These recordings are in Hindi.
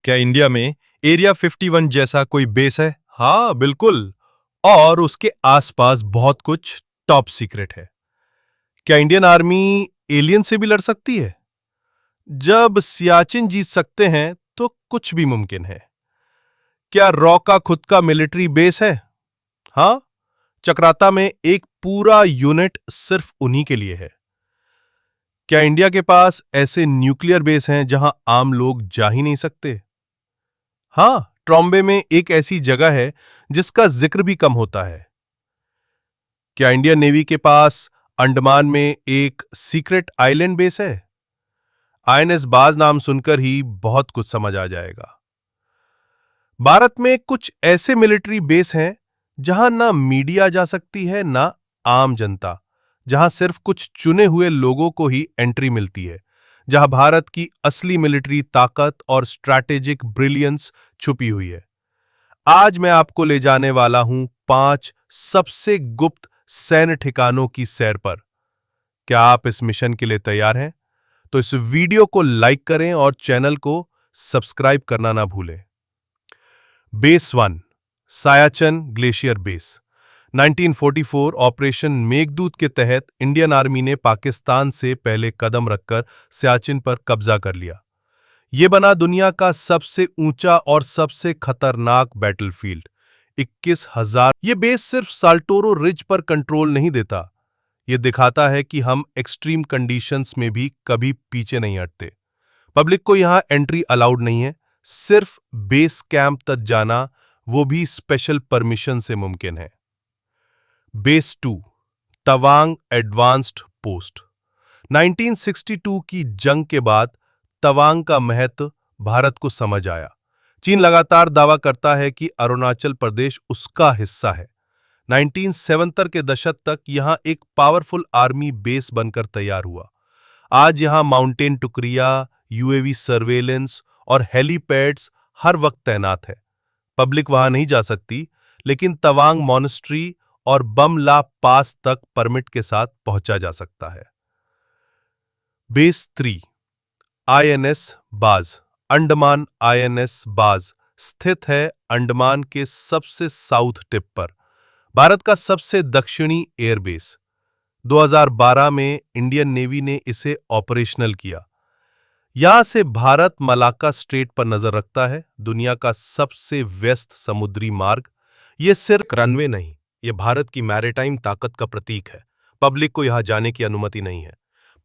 क्या इंडिया में एरिया 51 जैसा कोई बेस है? हाँ, बिल्कुल। और उसके आसपास बहुत कुछ टॉप सीक्रेट है। क्या इंडियन आर्मी एलियन से भी लड़ सकती है? जब सियाचिन जीत सकते हैं, तो कुछ भी मुमकिन है। क्या रॉ का खुद का मिलिट्री बेस है? हाँ, चक्राता में एक पूरा यूनिट सिर्फ उन्हीं के लिए है। क्या इंडिया के पास ऐसे न्यूक्लियर बेस हैं जहां आम लोग जा ही नहीं सकते? हाँ, ट्रॉम्बे में एक ऐसी जगह है जिसका जिक्र भी कम होता है। क्या इंडियन नेवी के पास अंडमान में एक सीक्रेट आइलैंड बेस है? आईएनएस बाज नाम सुनकर ही बहुत कुछ समझ आ जाएगा। भारत में कुछ ऐसे मिलिट्री बेस हैं जहां ना मीडिया जा सकती है ना आम जनता, जहां सिर्फ कुछ चुने हुए लोगों को ही एंट्री मिलती है, जहां भारत की असली मिलिट्री ताकत और स्ट्रैटेजिक ब्रिलियंस छुपी हुई है। आज मैं आपको ले जाने वाला हूं 5 सबसे गुप्त सैन्य ठिकानों की सैर पर। क्या आप इस मिशन के लिए तैयार हैं? तो इस वीडियो को लाइक करें और चैनल को सब्सक्राइब करना ना भूलें। Base 1, Siachen glacier base. 1944 operation Meghdoot के तहत इंडियन आर्मी ने पाकिस्तान से पहले कदम रखकर सियाचिन पर कब्जा कर लिया। यह बना दुनिया का सबसे ऊंचा और सबसे खतरनाक बैटलफील्ड। 21,000। यह बेस सिर्फ साल्टोरो रिज पर कंट्रोल नहीं देता, यह दिखाता है कि हम एक्सट्रीम कंडीशंस में भी कभी पीछे नहीं हटते। पब्लिक को यहां एंट्री अलाउड नहीं है, सिर्फ बेस कैंप तक जाना, वो भी स्पेशल परमिशन से मुमकिन है। Base 2, Tawang advanced post. 1962 की जंग के बाद तवांग का महत्व भारत को समझ आया। चीन लगातार दावा करता है कि अरुणाचल प्रदेश उसका हिस्सा है। 1970 के दशक तक यहां एक पावरफुल आर्मी बेस बनकर तैयार हुआ। आज यहां माउंटेन टुकड़ियां, यूएवी सर्वेलेंस और हेलीपैड्स हर वक्त तैनात है। पब्लिक वहां नहीं जा सकती, लेकिन तवांग मॉनेस्ट्री और बमला पास तक परमिट के साथ पहुंचा जा सकता है। बेस 3, आईएनएस बाज। अंडमान आईएनएस बाज स्थित है अंडमान के सबसे साउथ टिप पर, भारत का सबसे दक्षिणी एयरबेस। 2012 में इंडियन नेवी ने इसे ऑपरेशनल किया। यहां से भारत मलाक्का स्ट्रेट पर नजर रखता है, दुनिया का सबसे व्यस्त समुद्री मार्ग। यह सिर्फ रनवे नहीं, यह भारत की मैरीटाइम ताकत का प्रतीक है। पब्लिक को यहां जाने की अनुमति नहीं है,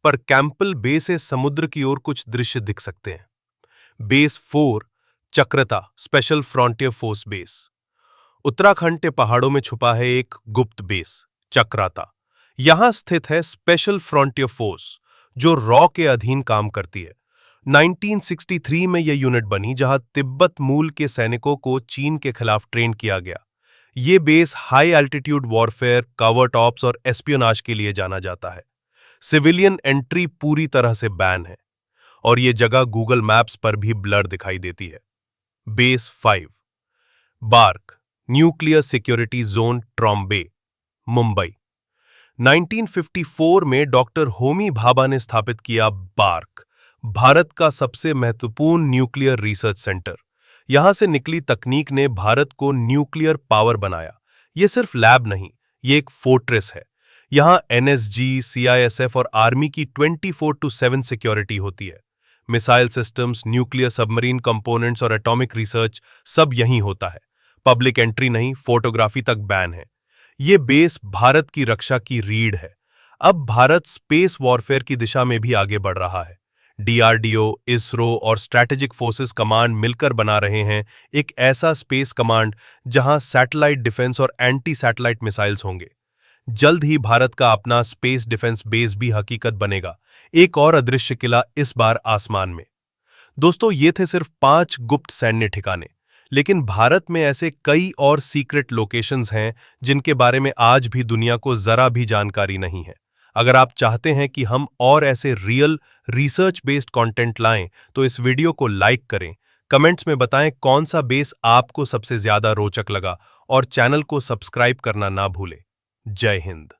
पर कैंपल बे से समुद्र की ओर कुछ दृश्य दिख सकते हैं। Base 4, Chakrata special frontier force base. Uttarakhand के पहाड़ों में छुपा है एक गुप्त बेस, चक्राता। यहां स्थित है स्पेशल फ्रंटियर फोर्स, जो रॉ के अधीन काम करती है। 1963 में यह यूनिट बनी, जहां तिब्बत मूल के सैनिकों को चीन के खिलाफ ट्रेन किया गया। यह base high altitude warfare, covert ops और एस्पियोनाज के लिए जाना जाता है। सिविलियन एंट्री पूरी तरह से बैन है, और यह जगह गूगल मैप्स पर भी ब्लर दिखाई देती है। Base 5, BARC nuclear security zone, Trombay, Mumbai. 1954 में डॉक्टर होमी भाभा ने स्थापित किया बार्क, भारत का सबसे महत्वपूर्ण न्यूक्लियर रिसर्च सेंटर। यहां से निकली तकनीक ने भारत को न्यूक्लियर पावर बनाया। यह सिर्फ लैब नहीं, यह एक फोर्ट्रेस है। यहां एनएसजी, सीआईएसएफ और आर्मी की 24/7 सिक्योरिटी होती है। Missile systems, nuclear submarine components और एटॉमिक रिसर्च सब यहीं होता है। पब्लिक एंट्री नहीं, फोटोग्राफी तक बैन है। यह बेस भारत की रक्षा की रीढ़ है। अब भारत स्पेस वॉरफेयर की दिशा में भी आगे बढ़ रहा है। डीआरडीओ, इसरो और स्ट्रैटेजिक फोर्सेस कमांड मिलकर बना रहे हैं एक ऐसा स्पेस कमांड जहां सैटेलाइट डिफेंस और एंटी सैटेलाइट मिसाइल्स होंगे। जल्द ही भारत का अपना स्पेस डिफेंस बेस भी हकीकत बनेगा, एक और अदृश्य किला, इस बार आसमान में। दोस्तों, ये थे सिर्फ 5 गुप्त सैन्य ठिकाने, लेकिन भारत में ऐसे कई और सीक्रेट लोकेशंस हैं जिनके बारे में आज भी दुनिया को जरा भी जानकारी नहीं है। अगर आप चाहते हैं कि हम और ऐसे रियल रिसर्च बेस्ड कंटेंट लाएं, तो इस वीडियो को लाइक करें, कमेंट्स में बताएं कौन सा बेस आपको सबसे ज्यादा रोचक लगा, और चैनल को सब्सक्राइब करना ना भूलें। जय हिंद।